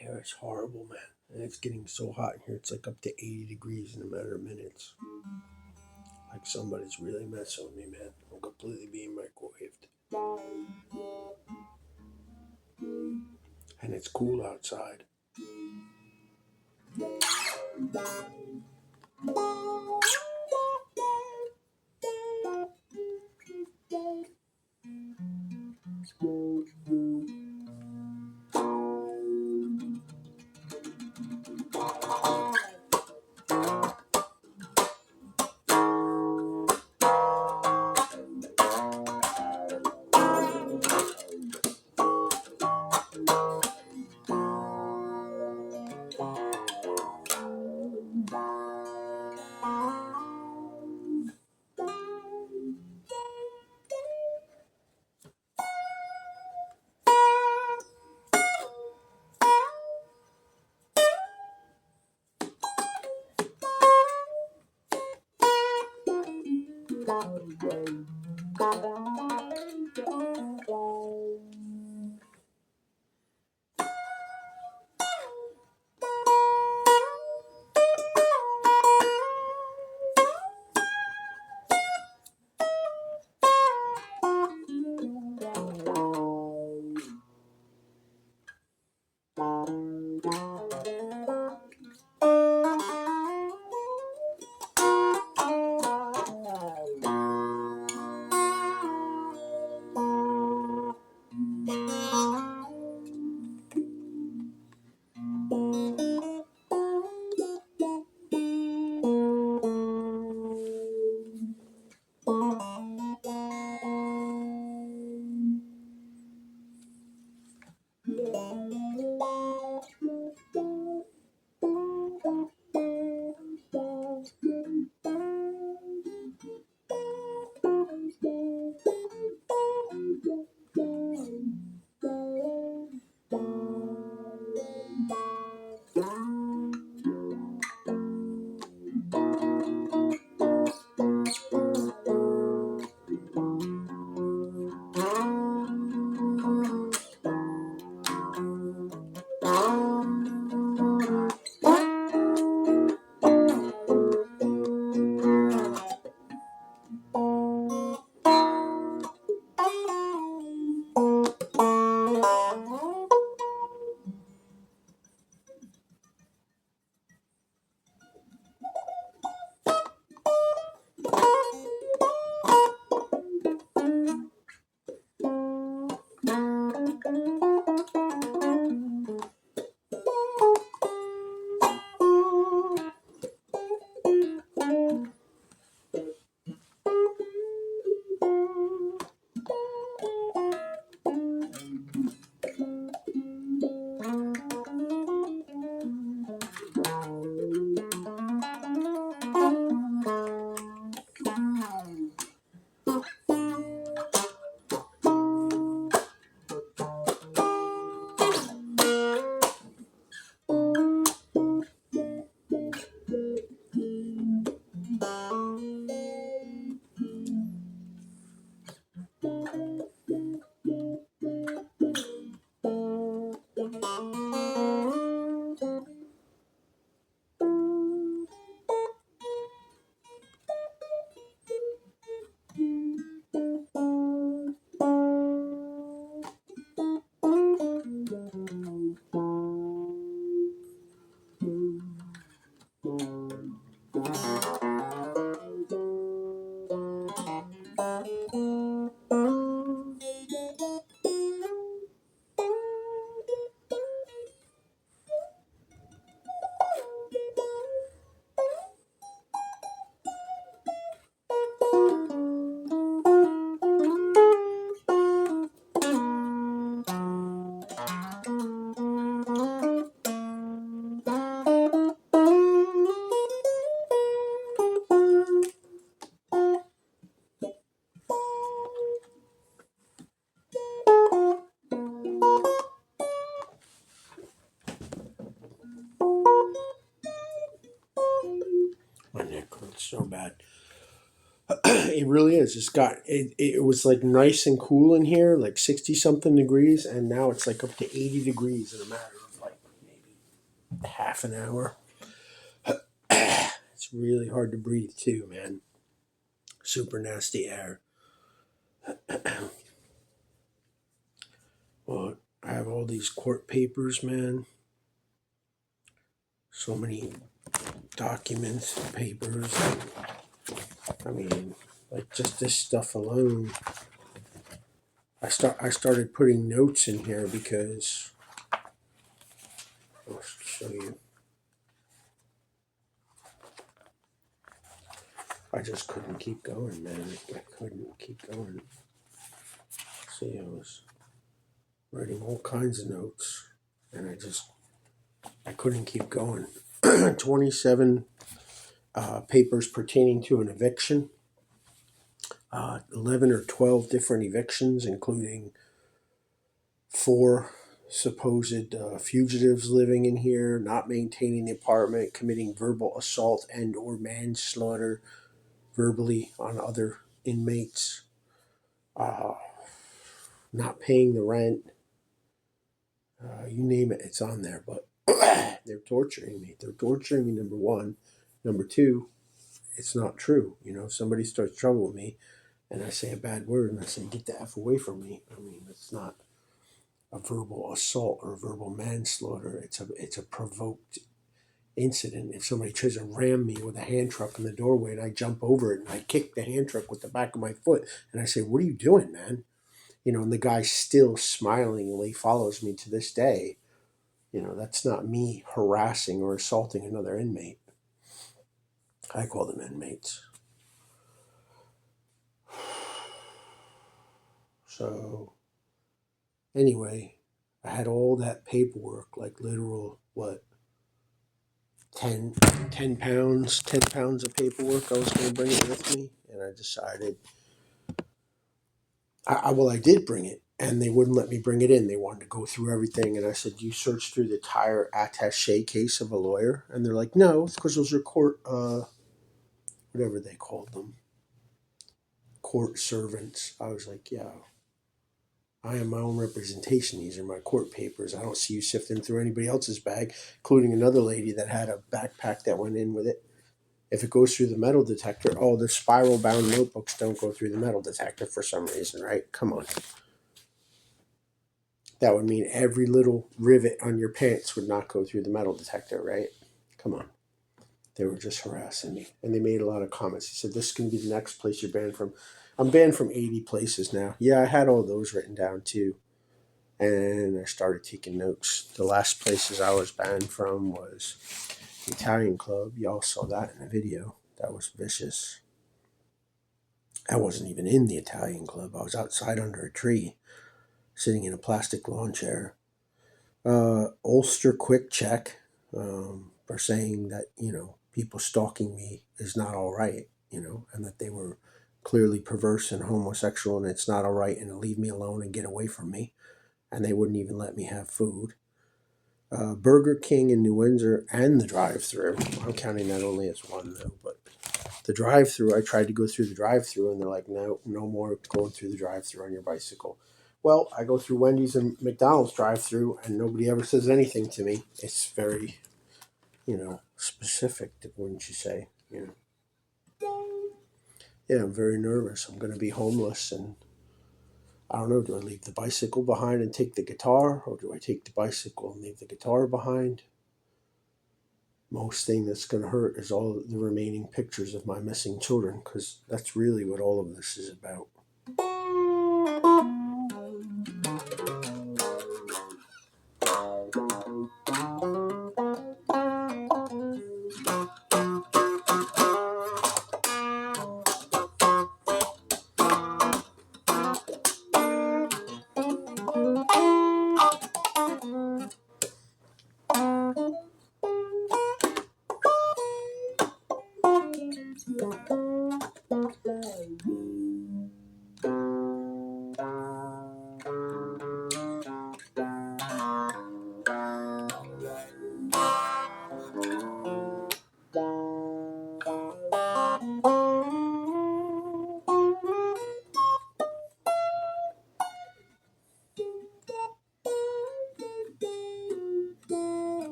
Air is horrible, man. And it's getting so hot in here. It's like up to 80 degrees in a matter of minutes. Like somebody's really messing with me, man. I'm completely being microwaved. And it's cool outside. It's so bad. It really is. It was like nice and cool in here, like 60 something degrees, and now it's like up to 80 degrees in a matter of like maybe half an hour. It's really hard to breathe too, man. Super nasty air. Well, I have all these court papers, man. So many documents, papers. I mean, like just this stuff alone. I started putting notes in here because I'll show you. I just couldn't keep going, man. I couldn't keep going. See, I was writing all kinds of notes, and I couldn't keep going. 27 papers pertaining to an eviction. 11 or 12 different evictions, including 4 supposed fugitives living in here, not maintaining the apartment, committing verbal assault and or manslaughter verbally on other inmates, uh, not paying the rent. You name it, it's on there. But they're torturing me. They're torturing me, number one. Number two, it's not true. You know, if somebody starts trouble with me and I say a bad word and I say, get the F away from me, I mean, it's not a verbal assault or verbal manslaughter. It's a provoked incident. If somebody tries to ram me with a hand truck in the doorway and I jump over it and I kick the hand truck with the back of my foot and I say, what are you doing, man? You know, and the guy's still smilingly follows me to this day. You know, that's not me harassing or assaulting another inmate. I call them inmates. So, anyway, I had all that paperwork, like literal, what, 10 pounds, 10 pounds of paperwork. I was going to bring it with me. And I decided, I did bring it. And they wouldn't let me bring it in. They wanted to go through everything. And I said, you searched through the entire attache case of a lawyer? And they're like, no, it's because those are court, whatever they called them, court servants. I was like, yeah, I am my own representation. These are my court papers. I don't see you sifting through anybody else's bag, including another lady that had a backpack that went in with it. If it goes through the metal detector, oh, the spiral bound notebooks don't go through the metal detector for some reason, right? Come on. That would mean every little rivet on your pants would not go through the metal detector, right? Come on. They were just harassing me. And they made a lot of comments. He said, this is going to be the next place you're banned from. I'm banned from 80 places now. Yeah, I had all those written down too. And I started taking notes. The last places I was banned from was the Italian club. Y'all saw that in the video. That was vicious. I wasn't even in the Italian club. I was outside under a tree, sitting in a plastic lawn chair. Ulster quick check for saying that, you know, people stalking me is not all right, you know, and that they were clearly perverse and homosexual and it's not all right and to leave me alone and get away from me. And they wouldn't even let me have food. Burger King in New Windsor and the drive-thru. I'm counting that only as one though, but the drive-thru, I tried to go through the drive-thru and they're like, no more going through the drive-thru on your bicycle. Well, I go through Wendy's and McDonald's drive-thru and nobody ever says anything to me. It's very, you know, specific, wouldn't you say? You know, yeah, I'm very nervous. I'm going to be homeless and I don't know, do I leave the bicycle behind and take the guitar, or do I take the bicycle and leave the guitar behind? Most thing that's going to hurt is all the remaining pictures of my missing children, because that's really what all of this is about.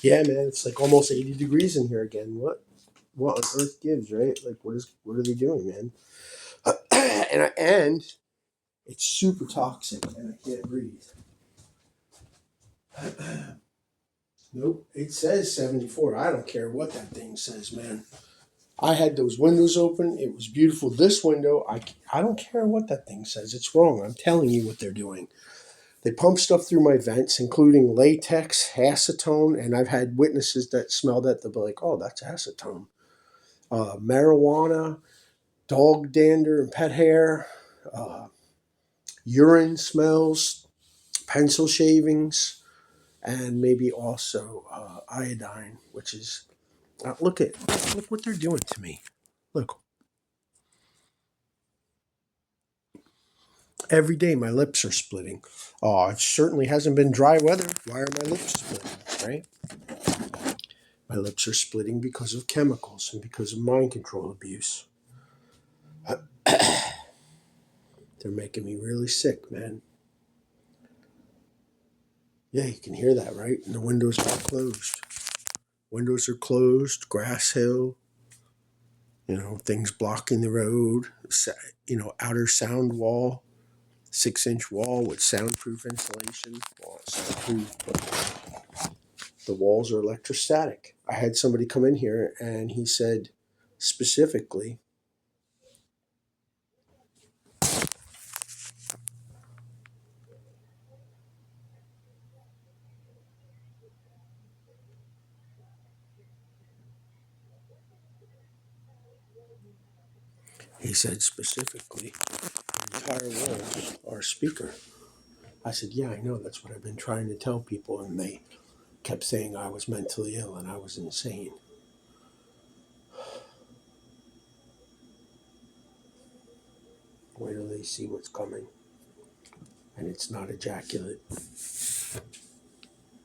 Yeah, man, it's like almost 80 degrees in here again. What on earth gives, right? Like, what are they doing, man? And it's super toxic, and I can't breathe. Nope, it says 74. I don't care what that thing says, man. I had those windows open. It was beautiful. This window, I don't care what that thing says. It's wrong. I'm telling you what they're doing. They pump stuff through my vents, including latex, acetone, and I've had witnesses that smell that. They'll be like, oh, that's acetone. Marijuana, dog dander and pet hair, uh, urine smells, pencil shavings, and maybe also iodine, which is look what they're doing to me. Look, every day my lips are splitting. Oh, it certainly hasn't been dry weather. Why are my lips splitting? Right? My lips are splitting because of chemicals and because of mind control abuse. They're making me really sick, man. Yeah, you can hear that, right? And the windows are closed. Windows are closed, grass hill, things blocking the road, outer sound wall, 6-inch wall with soundproof insulation. Well, it's soundproof, but the walls are electrostatic. I had somebody come in here and he said specifically, the entire walls are a speaker. I said, yeah, I know. That's what I've been trying to tell people. And they kept saying I was mentally ill and I was insane. Wait till they see what's coming. And it's not ejaculate.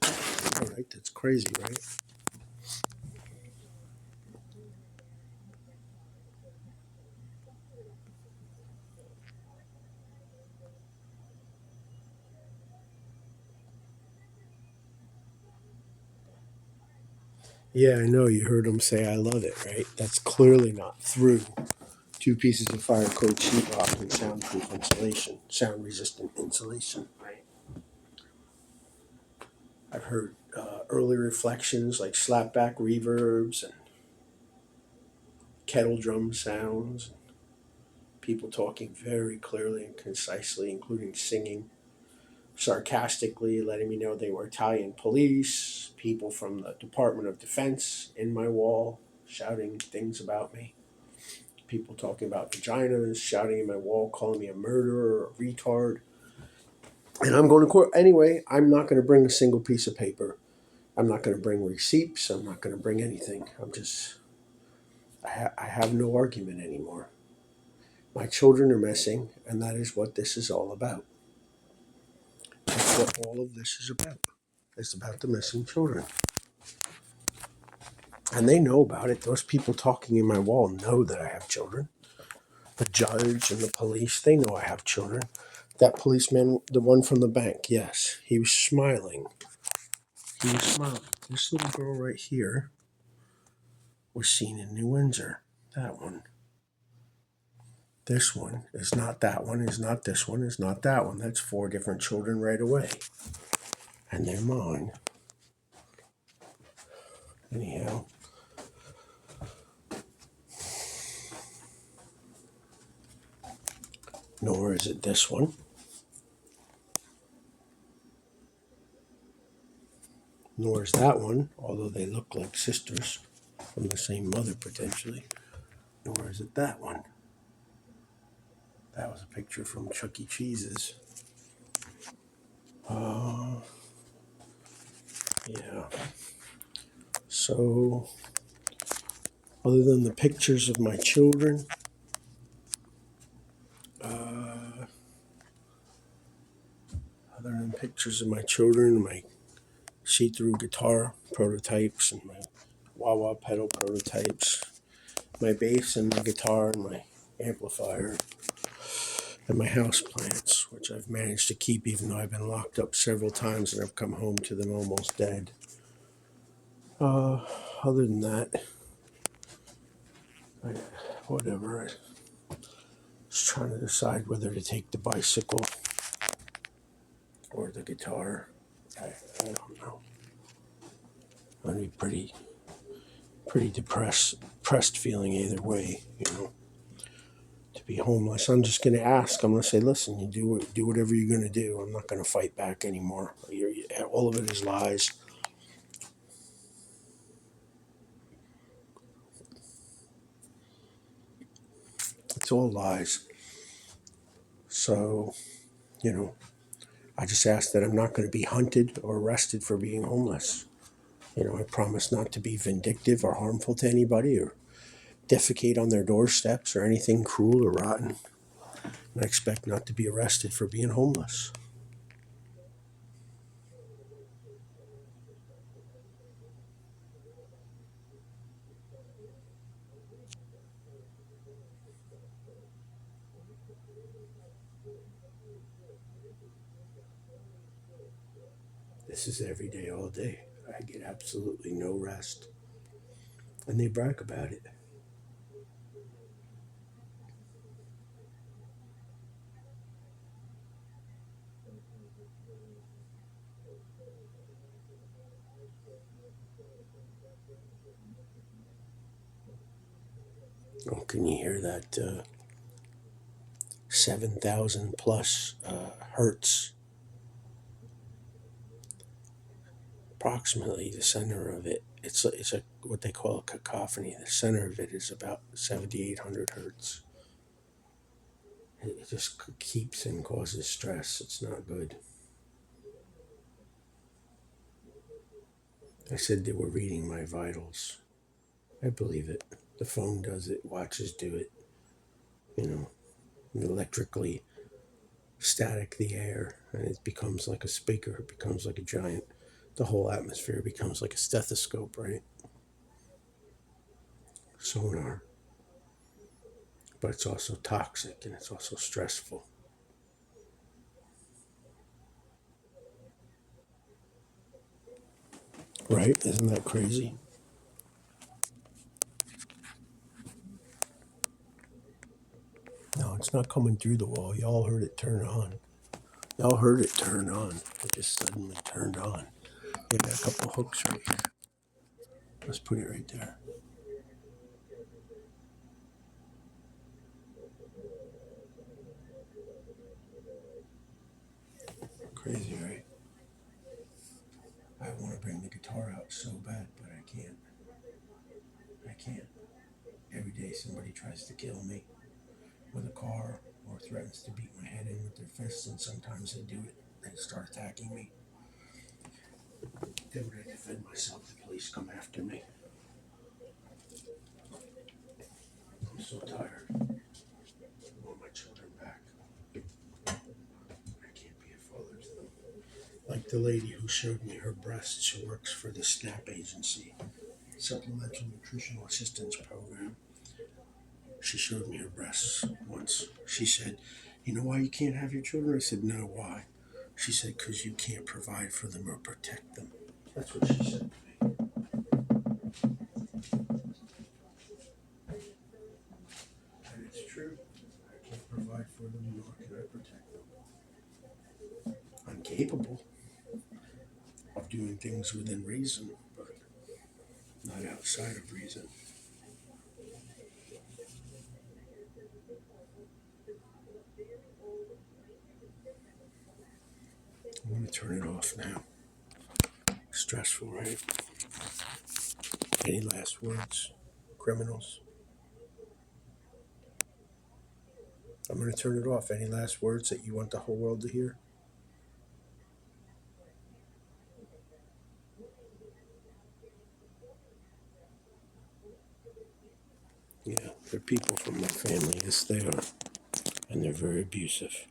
All right, that's crazy, right? Yeah, I know. You heard him say, I love it, right? That's clearly not through 2 pieces of fire coat sheetrock and soundproof insulation, sound resistant insulation, right? I've heard early reflections like slapback reverbs and kettle drum sounds, people talking very clearly and concisely, including singing sarcastically, letting me know they were Italian police, people from the Department of Defense in my wall shouting things about me, people talking about vaginas, shouting in my wall, calling me a murderer or a retard. And I'm going to court anyway. I'm not going to bring a single piece of paper. I'm not going to bring receipts. I'm not going to bring anything. I have no argument anymore. My children are missing, and that is what this is all about. That's what all of this is about. It's about the missing children. And they know about it. Those people talking in my wall know that I have children. The judge and the police, they know I have children. That policeman, the one from the bank, yes, he was smiling. He was smiling. This little girl right here, was seen in New Windsor. That one. This one is not that one, is not this one, is not that one. That's 4 different children right away. And they're mine. Anyhow. Nor is it this one. Nor is that one, although they look like sisters from the same mother potentially. Nor is it that one. That was a picture from Chuck E. Cheese's. Yeah. So, other than the pictures of my children, my see-through guitar prototypes and my wah-wah pedal prototypes, my bass and my guitar and my amplifier, and my house plants, which I've managed to keep even though I've been locked up several times and I've come home to them almost dead. Other than that, whatever. I was trying to decide whether to take the bicycle or the guitar. I don't know. I'd be pretty depressed feeling either way, to be homeless. I'm just going to ask. I'm going to say, listen, you do whatever you're going to do. I'm not going to fight back anymore. All of it is lies. It's all lies. So, I just ask that I'm not going to be hunted or arrested for being homeless. I promise not to be vindictive or harmful to anybody or defecate on their doorsteps or anything cruel or rotten. And I expect not to be arrested for being homeless. This is every day, all day. I get absolutely no rest. And they brag about it. Oh, can you hear that 7,000 plus hertz? Approximately the center of it. It's a what they call a cacophony. The center of it is about 7,800 hertz. It just keeps and causes stress. It's not good. I said they were reading my vitals. I believe it. The phone does it. Watches do it. Electrically static the air, and it becomes like a speaker. It becomes like a giant. The whole atmosphere becomes like a stethoscope, right? Sonar. But it's also toxic and it's also stressful. Right? Isn't that crazy? No, it's not coming through the wall. Y'all heard it turn on. Y'all heard it turn on. It just suddenly turned on. We got a couple hooks right here. Let's put it right there. Crazy, right? I want to bring the guitar out so bad, but I can't. I can't. Every day somebody tries to kill me with a car or threatens to beat my head in with their fists, and sometimes they do it. They start attacking me. Then when I defend myself, the police come after me. I'm so tired. I want my children back. I can't be a father to them. Like the lady who showed me her breasts who works for the SNAP agency, Supplemental Nutritional Assistance Program. She showed me her breasts once. She said, "You know why you can't have your children?" I said, "No, why?" She said, "Because you can't provide for them or protect them." That's what she said to me. capable of doing things within reason, but not outside of reason. I'm going to turn it off now. Stressful, right? Any last words, criminals? I'm going to turn it off. Any last words that you want the whole world to hear? Yeah, they're people from my family. Yes, they are. And they're very abusive.